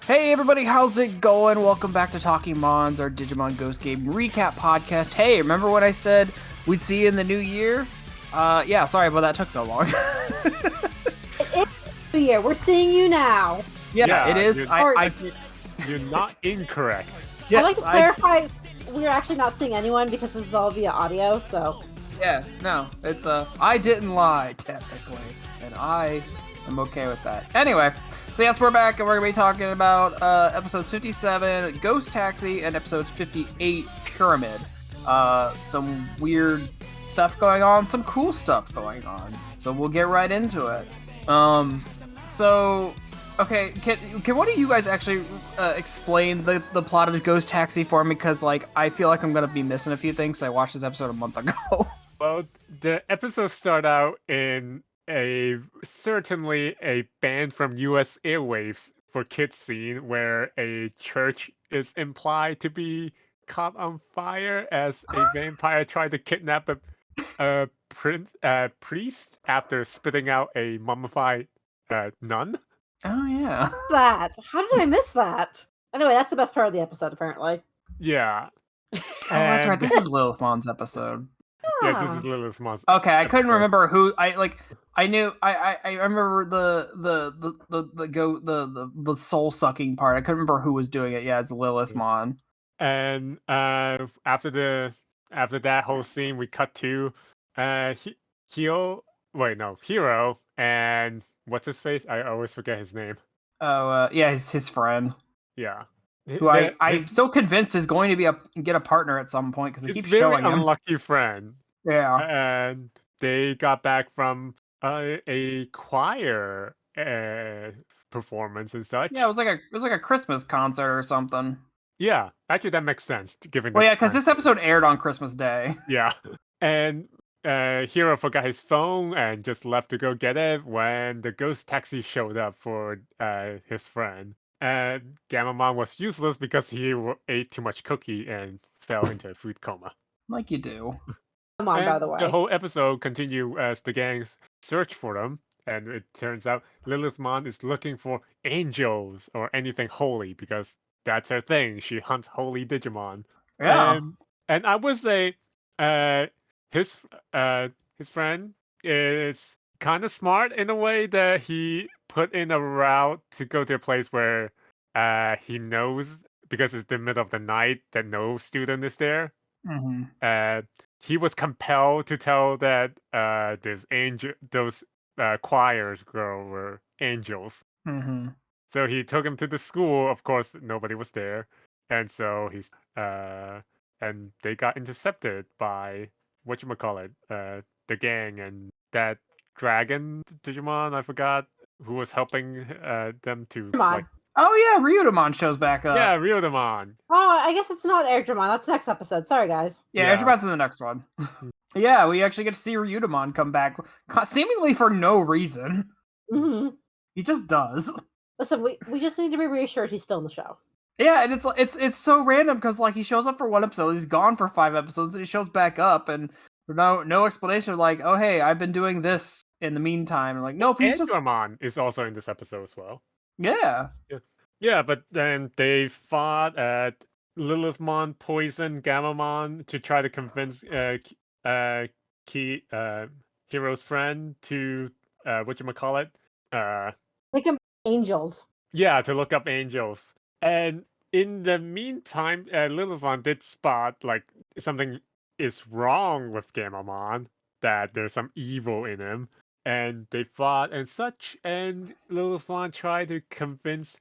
Hey everybody, how's it going? Welcome back to Talking Mons, our Digimon Ghost Game recap podcast. Hey, remember when I said we'd see you in the new year? Yeah, sorry about that took so long. It's New Year. We're seeing you now. Yeah, it is. You're not incorrect. Yes, I'd like to clarify, we're actually not seeing anyone because this is all via audio, so... Yeah, no, it's I didn't lie, technically, and I am okay with that. Anyway, so yes, we're back, and we're going to be talking about episodes 57, Ghost Taxi, and episodes 58, Pyramid. Some weird stuff going on, some cool stuff going on. So we'll get right into it. Okay, can one of you guys actually explain the plot of Ghost Taxi for me? Because, like, I feel like I'm going to be missing a few things. I watched this episode a month ago. Well, the episode start out in certainly a banned from U.S. airwaves for kids scene where a church is implied to be caught on fire as a vampire tried to kidnap a priest after spitting out a mummified nun. Oh, yeah. How did I miss that? Anyway, that's the best part of the episode, apparently. Yeah. Oh, that's right. This is Lilith Mon's episode. Yeah, this is Lilith Mon's. Okay, I couldn't remember who. I knew. I remember the soul sucking part. I couldn't remember who was doing it. Yeah, it's Lilith Mon. And after that whole scene, we cut to Hero and what's his face? I always forget his name. Oh, yeah, his friend. Yeah. Who I'm still convinced is going to get a partner at some point because they keep showing him. Unlucky friend. Yeah. And they got back from a choir performance and such. Yeah, it was like a Christmas concert or something. Yeah, actually that makes sense given. Well, yeah, because this episode aired on Christmas Day. Yeah, and Hero forgot his phone and just left to go get it when the ghost taxi showed up for his friend. And Gamamon was useless because he ate too much cookie and fell into a food coma. Like you do. Come on, and by the way. The whole episode continues as the gangs search for them, and it turns out Lilithmon is looking for angels or anything holy because that's her thing. She hunts holy Digimon. Yeah. And I would say his friend is kind of smart in a way that he put in a route to go to a place where he knows, because it's the middle of the night, that no student is there. Mm-hmm. He was compelled to tell that those choirs girl were angels. Mm-hmm. So he took him to the school. Of course, nobody was there, and so and they got intercepted by whatchamacallit, the gang and that dragon Digimon. I forgot who was helping them to like. Oh yeah, Ryudamon shows back up. Yeah, Ryudamon. Oh, I guess it's not Airdramon. That's next episode. Sorry, guys. Yeah, Airdramon's in the next one. Yeah, we actually get to see Ryudamon come back, seemingly for no reason. Mm-hmm. He just does. Listen, we just need to be reassured he's still in the show. Yeah, and it's so random because like he shows up for one episode, he's gone for 5 episodes, and he shows back up, and no explanation. Like, oh hey, I've been doing this in the meantime. And like, nope, he's just. Andromon is also in this episode as well. Yeah. Yeah, but then they fought at Lilithmon poisoned Gamamon to try to convince Hero's friend to whatchamacallit? Make him angels. Yeah, to look up angels. And in the meantime, Lilithmon did spot like something is wrong with Gamamon, that there's some evil in him. And they fought and such, and Lilithmon tried to convince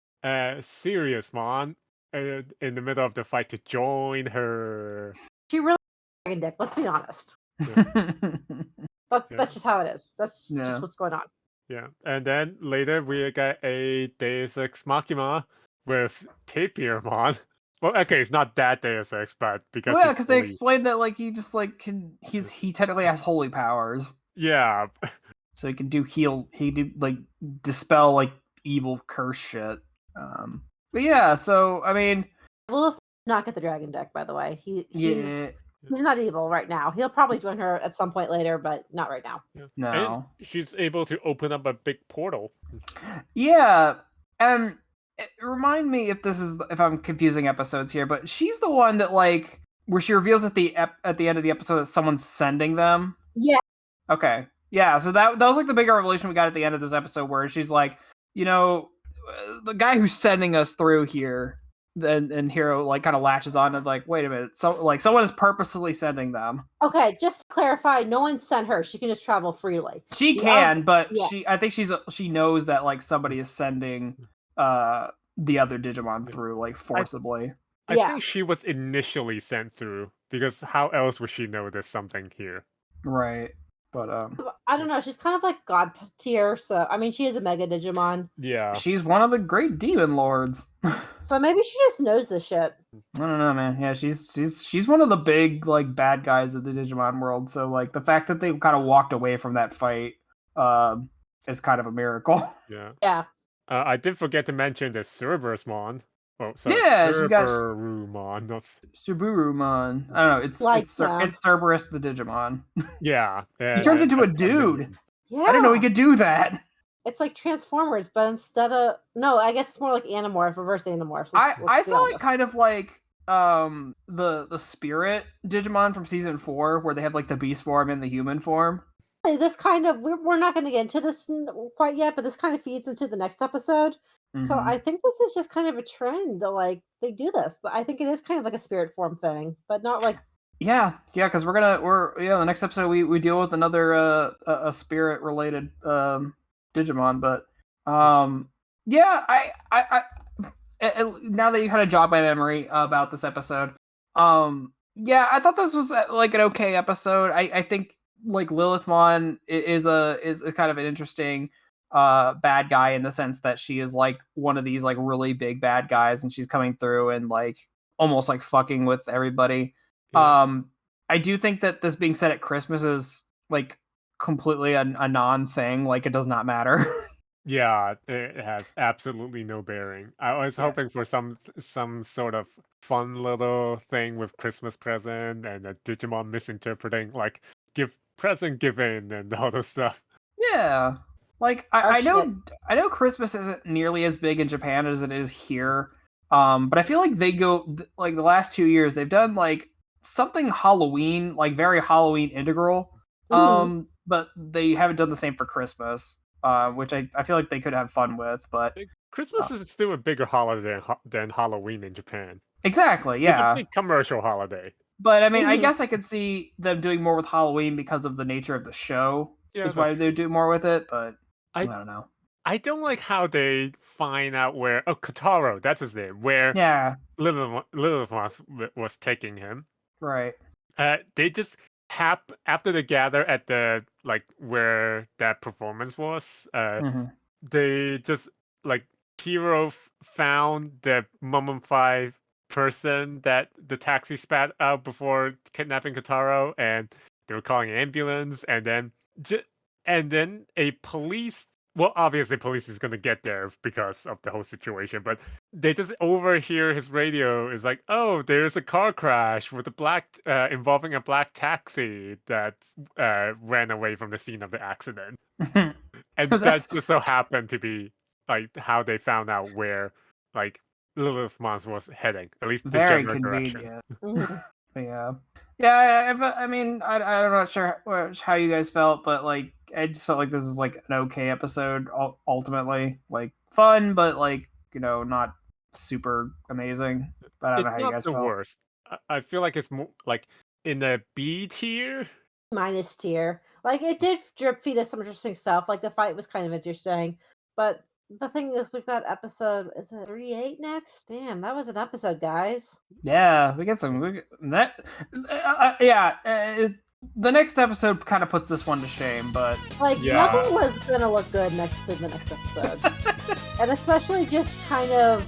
Seriousmon in the middle of the fight to join her. She really dragon dick, let's be honest. Yeah. That's just how it is. That's just what's going on. Yeah, and then later we get a Deus Ex Machina with Tapirmon. Well, okay, it's not that Deus Ex, but because because they explained that like he just like he technically has holy powers. Yeah. So he can like dispel like evil curse shit. But yeah, so I mean, Lilith not get the dragon deck, by the way. He's not evil right now. He'll probably join her at some point later, but not right now. Yeah. No. And she's able to open up a big portal. Yeah, and Remind me if I'm confusing episodes here, but she's the one that like where she reveals at the end of the episode that someone's sending them. Yeah. Okay. Yeah. So that was like the bigger revelation we got at the end of this episode, where she's like, the guy who's sending us through here, and Hero like kind of latches on and like, wait a minute, so like someone is purposely sending them. Okay, just to clarify, no one sent her. She can just travel freely. She can, but yeah. I think she knows that like somebody is sending the other Digimon through like forcibly. I think she was initially sent through, because how else would she know there's something here? Right. But I don't know. She's kind of like God tier, so I mean, she is a Mega Digimon. Yeah. She's one of the great demon lords. So maybe she just knows this shit. I don't know, man. Yeah, she's one of the big like bad guys of the Digimon world. So like the fact that they kind of walked away from that fight is kind of a miracle. Yeah. Yeah. I did forget to mention the Cerberusmon. Oh, sorry. Yeah, she's got Suburumon, not Suburumon. I don't know. It's Cerberus the Digimon. Yeah. He turns into a dude. Yeah. I didn't know he could do that. It's like Transformers, but instead of I guess it's more like Animorph, reverse Animorph. I saw it kind of like the Spirit Digimon from season 4, where they have like the beast form and the human form. This kind of we're not going to get into this quite yet, but this kind of feeds into the next episode. Mm-hmm. So I think this is just kind of a trend. Like they do this. I think it is kind of like a spirit form thing, but not like. Yeah, because the next episode we deal with another a spirit related Digimon, but yeah, I now that you kind of jogged my memory about this episode, yeah, I thought this was like an okay episode. I think like Lilithmon is kind of an interesting bad guy in the sense that she is like one of these like really big bad guys, and she's coming through and like almost like fucking with everybody. Yeah. I do think that this being said at Christmas is like completely a non-thing. Like it does not matter. Yeah, it has absolutely no bearing. I was hoping for some sort of fun little thing with Christmas present and a Digimon misinterpreting, like give present, give in, and all this stuff. Yeah, like I know Christmas isn't nearly as big in Japan as it is here. But I feel like they go like the last 2 years they've done like something Halloween, like very Halloween integral. Mm-hmm. But they haven't done the same for Christmas. Which I feel like they could have fun with, but Christmas is still a bigger holiday than Halloween in Japan. Exactly, yeah. It's a big commercial holiday. But I mean, I guess I could see them doing more with Halloween because of the nature of the show. Yeah, is why they do more with it, but I don't know. I don't like how they find out where Kotaro, that's his name, where Lilith was taking him. Right. They just after they gather at the like where that performance was, they just like Hero found the mummified person that the taxi spat out before kidnapping Kotaro, and they were calling an ambulance, and then a police. Well, obviously, police is going to get there because of the whole situation, but they just overhear his radio is like, "Oh, there's a car crash with involving a black taxi that ran away from the scene of the accident," and that just so happened to be like how they found out where like Lilithmon was heading, at least the very general convenient. Yeah. I mean, I'm not sure how you guys felt, but like. I just felt like this is like an okay episode ultimately, like fun, but like, not super amazing. But I don't know how you guys felt. It's not the worst. I feel like it's more like in the B tier, minus tier. Like it did drip feed us some interesting stuff. Like the fight was kind of interesting, but the thing is, we've got episode, is it 38 next? Damn, that was an episode, guys. Yeah, we get some. The next episode kind of puts this one to shame, but nothing was gonna look good next to the next episode, and especially just kind of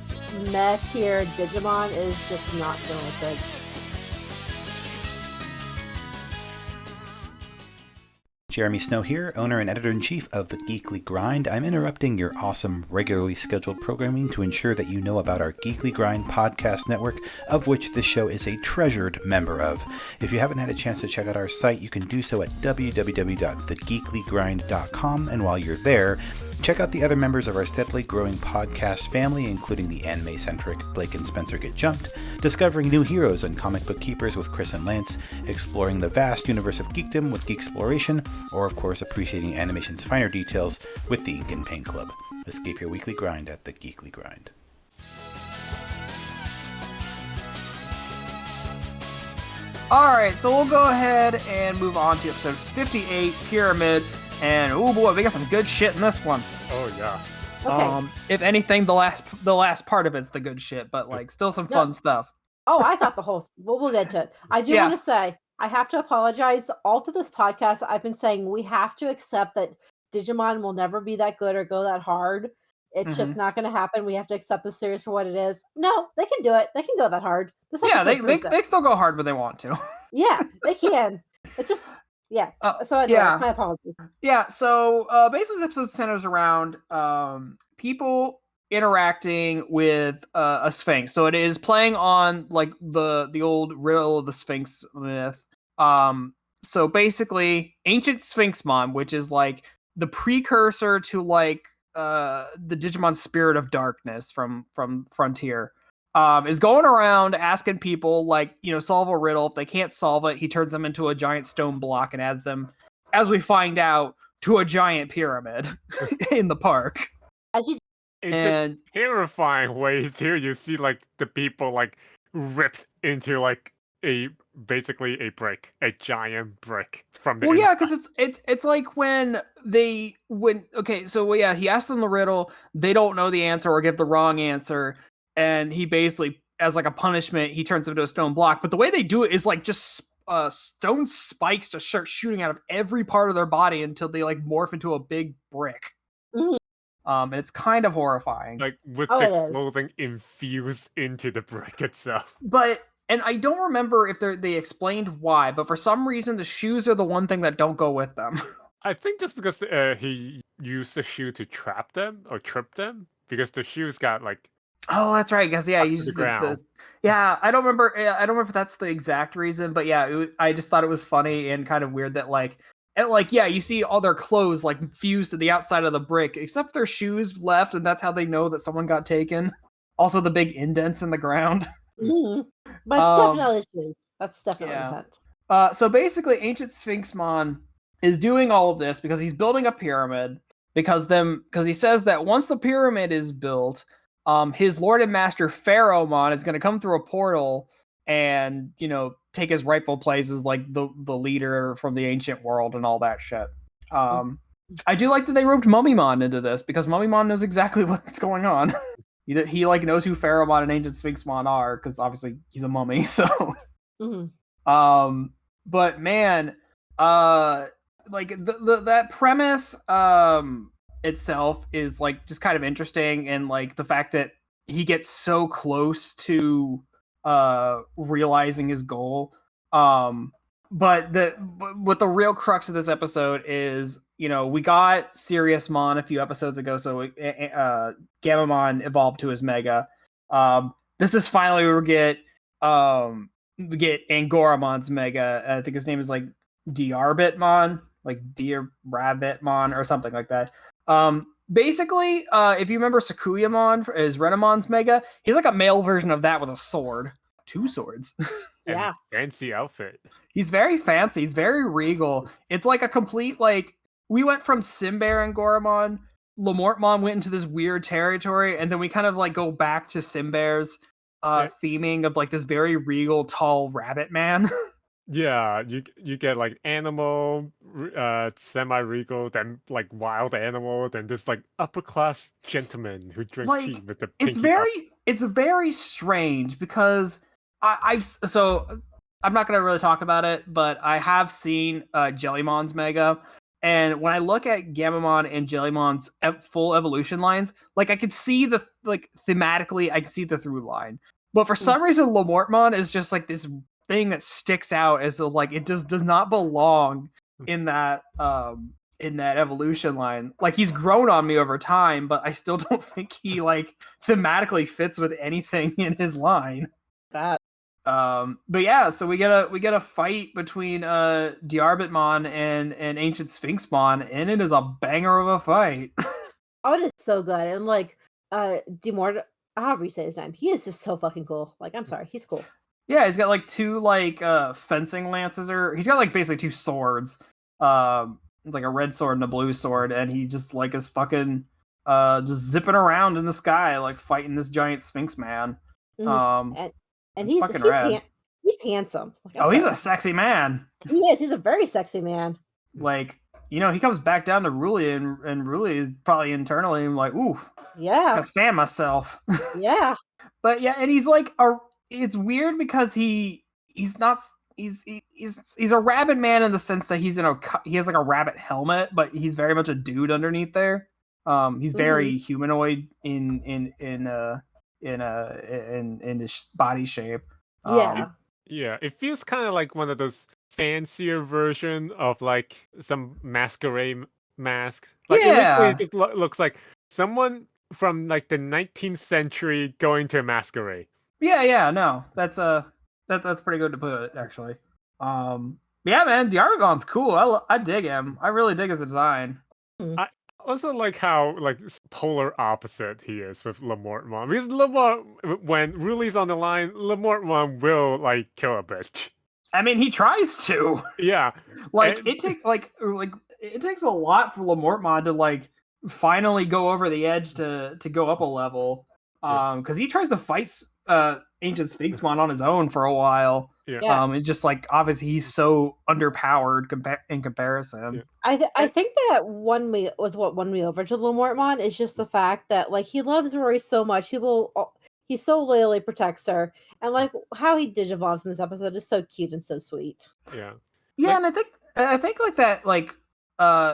meh tier Digimon is just not gonna look good. Jeremy Snow here, owner and editor-in-chief of The Geekly Grind. I'm interrupting your awesome, regularly scheduled programming to ensure that you know about our Geekly Grind podcast network, of which this show is a treasured member of. If you haven't had a chance to check out our site, you can do so at www.thegeeklygrind.com, and while you're there, Check out the other members of our steadily growing podcast family, including the anime-centric Blake and Spencer Get Jumped, discovering new heroes and comic book keepers with Chris and Lance, exploring the vast universe of geekdom with Geek Exploration, or of course appreciating animation's finer details with the Ink and Paint Club. Escape your weekly grind at the Geekly Grind. Alright, so we'll go ahead and move on to episode 58, Pyramid. And oh boy, we got some good shit in this one. Oh yeah. Okay. If anything, the last part of it's the good shit, but like still some fun stuff. Oh, I thought the whole. We'll get to it. I do want to say I have to apologize. All through this podcast, I've been saying we have to accept that Digimon will never be that good or go that hard. It's just not going to happen. We have to accept the series for what it is. No, they can do it. They can go that hard. They still go hard when they want to. Yeah, they can. It just. Yeah. So anyway, that's my apology. Yeah. So basically, this episode centers around people interacting with a sphinx. So it is playing on like the old riddle of the sphinx myth. So basically, ancient sphinxmon, which is like the precursor to like the Digimon Spirit of Darkness from Frontier. Is going around asking people, like, solve a riddle. If they can't solve it, he turns them into a giant stone block and adds them, as we find out, to a giant pyramid in the park. It's a terrifying way, too. You see, like, the people, like, ripped into, like, basically a brick, a giant brick from the inside. Yeah, because it's like when he asks them the riddle, they don't know the answer or give the wrong answer. And he basically, as like a punishment, he turns them into a stone block. But the way they do it is like just stone spikes just start shooting out of every part of their body until they like morph into a big brick. Mm-hmm. And it's kind of horrifying. Like with the clothing infused into the brick itself. And I don't remember if they explained why, but for some reason the shoes are the one thing that don't go with them. I think just because he used the shoe to trap them or trip them, because the shoes got like. Oh, that's right. Because he uses the I don't remember. I don't remember if that's the exact reason, but I just thought it was funny and kind of weird that you see all their clothes like fused to the outside of the brick, except their shoes left, and that's how they know that someone got taken. Also, the big indents in the ground. Mm-hmm. But it's definitely shoes. That's definitely that. So basically, Ancient Sphinxmon is doing all of this because he's building a pyramid. Because he says that once the pyramid is built. His Lord and Master Pharaohmon is going to come through a portal and, take his rightful place as like the leader from the ancient world and all that shit. I do like that they roped Mummymon into this because Mummymon knows exactly what's going on. he like knows who Pharaohmon and Ancient Sphinxmon are because obviously he's a mummy. So, but man, like that premise, itself is like just kind of interesting, and like the fact that he gets so close to realizing his goal, but what the real crux of this episode is, we got Siriusmon a few episodes ago, so Gammamon evolved to his Mega. This is finally where we get Angoramon's Mega. I think his name is like Diarbitmon, like Dear Rabbitmon or something like that. Basically, if you remember Sakuyamon is Renamon's Mega, he's like a male version of that with a sword. 2 swords. Yeah. Fancy outfit. He's very fancy. He's very regal. It's like a complete, like, we went from Simbear and Goramon, Lamortmon went into this weird territory, and then we kind of like go back to Simbear's theming of like this very regal, tall rabbit man. Yeah, you get like animal, semi-regal, then like wild animal, then this like upper class gentleman who drinks tea with the pinky it's very strange because I'm not gonna really talk about it, but I have seen Jellymon's Mega, and when I look at Gammamon and Jellymon's full evolution lines, like I could see thematically I can see the through line, but for some reason Lamortmon is just like this thing that sticks out as like it does not belong in that evolution line. Like he's grown on me over time, but I still don't think he like thematically fits with anything in his line. But yeah, so we get a fight between Diarbitmon and Ancient Sphinxmon, and it is a banger of a fight. Oh, it is so good. And like Demord, however you say his name, he is just so fucking cool. Like, I'm sorry, he's cool. Yeah, he's got like two like fencing lances, or he's got like basically two swords. Like a red sword and a blue sword, and he just like is fucking just zipping around in the sky, like fighting this giant Sphinx man. And it's he's fucking rad. he's handsome. Like, I'm Oh, he's sorry. a sexy man. He is. He's a very sexy man. Like, you know, he comes back down to Ruli, and Ruli is probably internally like, ooh, Yeah. gotta fan myself. Yeah. But yeah, and he's like it's weird because he's not he's a rabbit man in the sense that he has like a rabbit helmet, but he's very much a dude underneath there. He's very humanoid in his body shape. Yeah. It feels kind of like one of those fancier version of like some masquerade mask. Like Yeah. it just looks like someone from like the 19th century going to a masquerade. Yeah, no, that's pretty good to put it, actually. Yeah, man, Diargon's cool. I dig him. I really dig his design. I also like how like polar opposite he is with Lamortmon. Because Lamort, when Ruli's on the line, Lamortmon will like kill a bitch. I mean, he tries to. Yeah, like it takes a lot for Lamortmon to like finally go over the edge to go up a level. Because he tries to fight Ancient Sphinxmon on his own for a while. Yeah. And just like obviously he's so underpowered in comparison. I think that what won me over to Lamortmon is just the fact that like he loves Rory so much. He so loyally protects her, and like how he digivolves in this episode is so cute and so sweet. Yeah, and I think like that like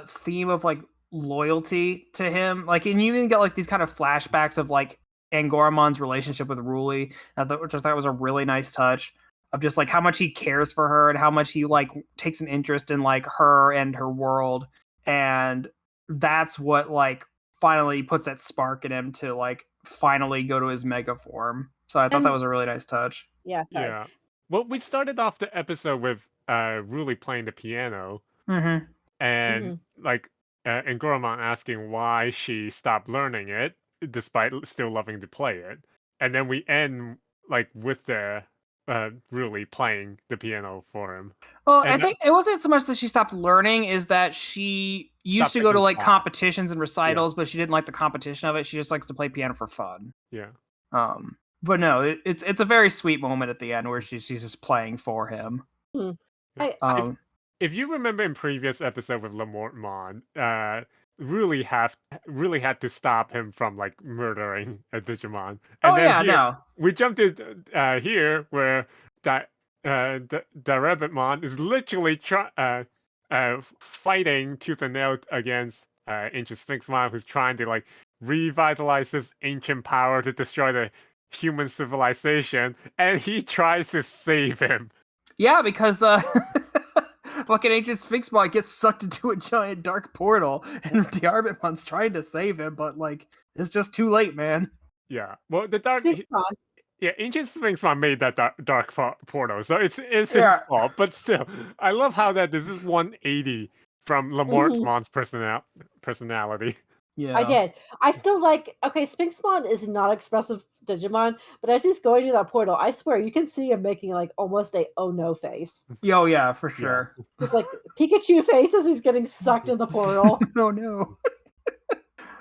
theme of like loyalty to him, like, and you even get like these kind of flashbacks of like Angoramon's relationship with Ruli, which I thought was a really nice touch of just like how much he cares for her and how much he like takes an interest in like her and her world, and that's what like finally puts that spark in him to like finally go to his mega form. So I thought that was a really nice touch. Yeah. Sorry. Yeah. Well, we started off the episode with Ruli playing the piano, and like Angoramon asking why she stopped learning it despite still loving to play it, and then we end like with the Ruli playing the piano for him. Well, I think it wasn't so much that she stopped learning, is that she used to go to like competitions and recitals, but she didn't like the competition of it. She just likes to play piano for fun. Yeah. But no, it's a very sweet moment at the end where she's just playing for him. If you remember in previous episode with Lamortmon, really had to stop him from like murdering a Digimon. And we jumped to here where the Rabbitmon is literally fighting tooth and nail against Ancient Sphinxmon, who's trying to like revitalize this ancient power to destroy the human civilization, and he tries to save him. Yeah, because fucking Ancient Sphinxmon gets sucked into a giant dark portal, and Diargon's trying to save him, but like it's just too late, man. Yeah, well, the dark. Ancient Sphinxmon made that dark portal, so it's his fault. But still, I love how that this is 180 from Lamortmon's personality. Yeah, I did. I still like. Okay, Sphinxmon is not expressive Digimon, but as he's going to that portal, I swear you can see him making like almost a oh no face. Oh yeah, for sure. It's like Pikachu face as he's getting sucked in the portal. Oh no.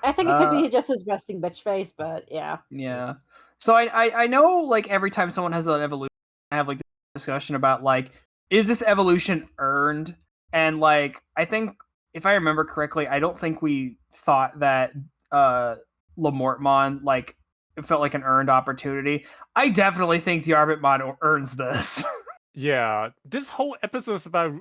I think it could be just his resting bitch face, but yeah. Yeah. So I know like every time someone has an evolution, I have like this discussion about like, is this evolution earned? And like I think if I remember correctly, I don't think we thought that Lamortmon like it felt like an earned opportunity. I definitely think Diargonmon earns this. Yeah, this whole episode is about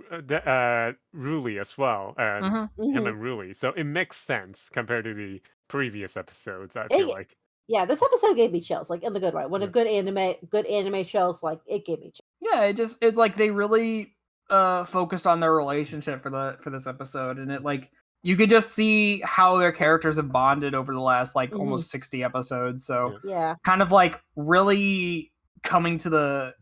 Ruli as well, and him and Ruli, so it makes sense compared to the previous episodes. I feel like. Yeah, this episode gave me chills, like in the good way. When a good anime shows, like it gave me chills. Yeah, it's like they really focused on their relationship for this episode, and it like you could just see how their characters have bonded over the last like almost 60 episodes. So yeah, kind of like really coming to the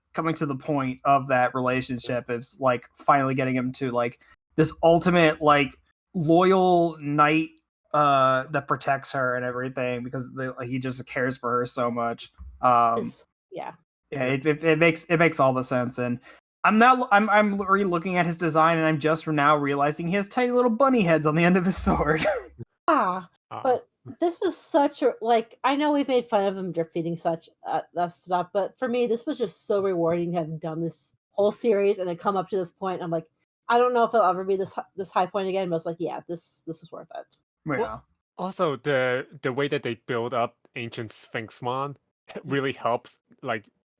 point of that relationship is like finally getting him to like this ultimate like loyal knight that protects her and everything because he just cares for her so much. Yeah. Yeah, it makes all the sense, and I'm re-looking at his design, and I'm just now realizing he has tiny little bunny heads on the end of his sword. But this was such a I know we've made fun of him drip feeding such that stuff, but for me, this was just so rewarding having done this whole series and then come up to this point. I'm like, I don't know if it'll ever be this high point again, but it's like, yeah, this was worth it. Yeah. Also, the way that they build up ancient Sphinxmon really helps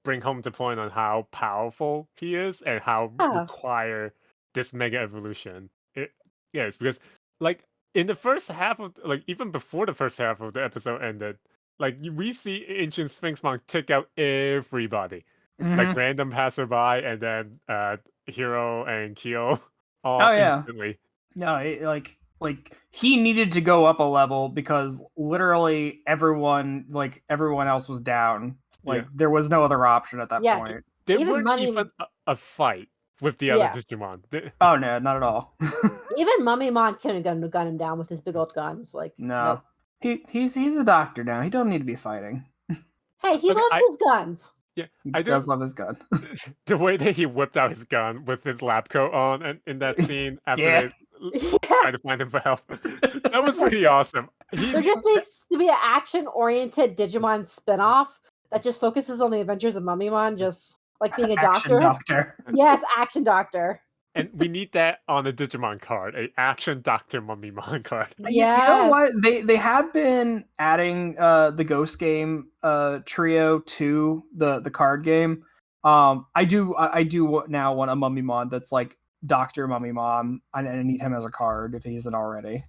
bring home the point on how powerful he is and how require this mega evolution. Yes, because in the first half of even before the first half of the episode ended, we see ancient Sphinxmon take out everybody, random passerby, and then Hero and Kyo all instantly. No, he needed to go up a level because literally everyone else was down. There was no other option at that point. There weren't even a fight with the other Digimon. Oh no, not at all. Even Mummymon couldn't have gun him down with his big old guns. No. He's a doctor now. He don't need to be fighting. Hey, he loves his guns. Yeah, he does love his gun. The way that he whipped out his gun with his lab coat on and in that scene after they tried to find him for help, that was pretty awesome. There just needs to be an action-oriented Digimon spinoff that just focuses on the adventures of Mummymon, just being a doctor. Yes, action doctor. And we need that on a Digimon card, a action Dr. Mummymon card. Yeah. You know what? They have been adding the Ghost game trio to the card game. I do now want a Mummymon that's like Dr. Mummymon. I need him as a card if he isn't already.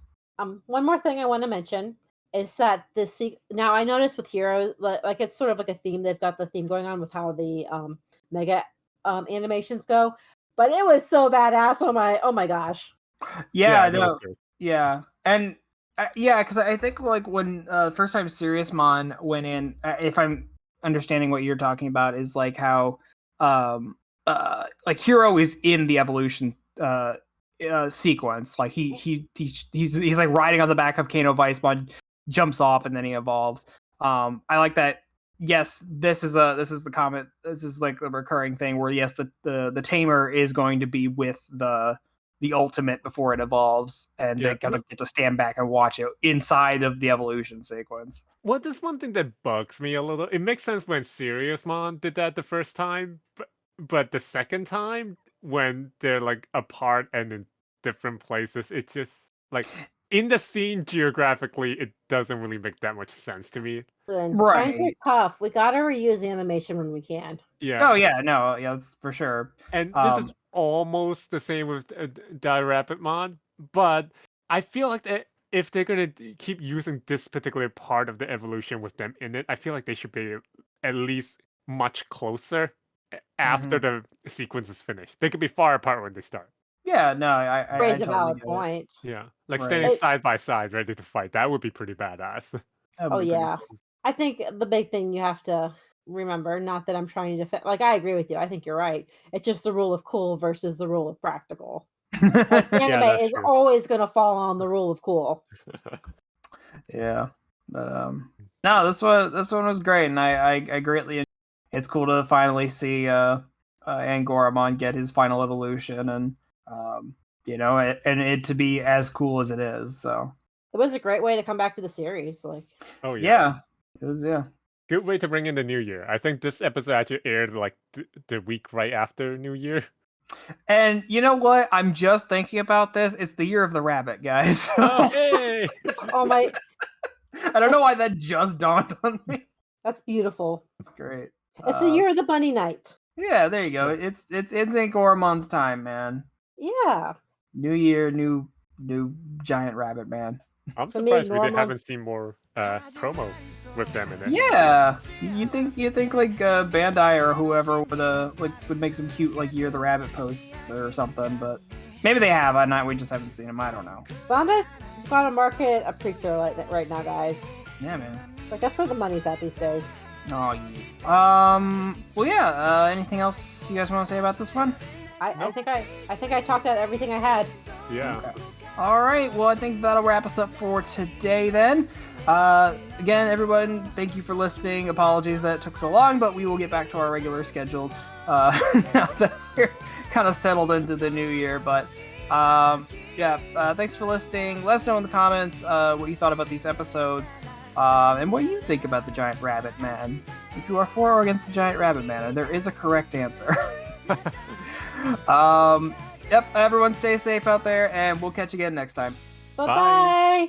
One more thing I want to mention is that now I noticed with Hero, it's sort of like a theme. They've got the theme going on with how the mega animations go. But it was so badass. Oh my gosh. Yeah, no. Yeah. And because I think when first time Seriousmon went in, if I'm understanding what you're talking about, is how Hero is in the evolution sequence. He's like riding on the back of Kano Weissmon, jumps off, and then he evolves. I like that. Yes, this is the comment. This is like the recurring thing where yes, the tamer is going to be with the ultimate before it evolves, and they kind of get to stand back and watch it inside of the evolution sequence. Well, there's one thing that bugs me a little. It makes sense when Seriousmon did that the first time, but the second time when they're apart and in different places, it's just in the scene geographically, it doesn't really make that much sense to me. Times are tough. We gotta reuse the animation when we can. Yeah. Oh yeah, no, yeah, that's for sure. And this is almost the same with Dirapidmon, but I feel like that if they're gonna keep using this particular part of the evolution with them in it, I feel like they should be at least much closer after the sequence is finished. They could be far apart when they start. Yeah, no, I raise a totally valid point. Yeah, standing side by side, ready to fight. That would be pretty badass. Oh yeah, cool. I think the big thing you have to remember, not that I'm trying to defend. I agree with you. I think you're right. It's just the rule of cool versus the rule of practical. Anime is always going to fall on the rule of cool. Yeah, but no, this one was great, and I greatly enjoyed it. It's cool to finally see Angoramon get his final evolution, and it to be as cool as it is. So it was a great way to come back to the series. Oh yeah, it was good way to bring in the new year. I think this episode actually aired the week right after New Year. And you know what? I'm just thinking about this. It's the year of the rabbit, guys. Oh, hey! Oh my! I don't know why that just dawned on me. That's beautiful. That's great. It's the year of the bunny night. Yeah, there you go. It's Angoramon's time, man. Yeah. New year, new giant rabbit man. I'm surprised we haven't seen more promo with them in it. Yeah, you think Bandai or whoever would make some cute year of the rabbit posts or something, but maybe they have. We just haven't seen them. I don't know. Bandai's got to market a Precure right now, guys. Yeah, man. That's where the money's at these days. Oh yeah. Well, yeah. Anything else you guys want to say about this one? I think I talked out everything I had. Yeah. Okay. All right, well, I think that'll wrap us up for today then. Again, everyone, thank you for listening. Apologies that it took so long, but we will get back to our regular schedule now that we're kind of settled into the new year. But thanks for listening. Let us know in the comments what you thought about these episodes and what you think about the Giant Rabbit Man. If you are for or against the Giant Rabbit Man, and there is a correct answer. Everyone stay safe out there, and we'll catch you again next time. Bye-bye.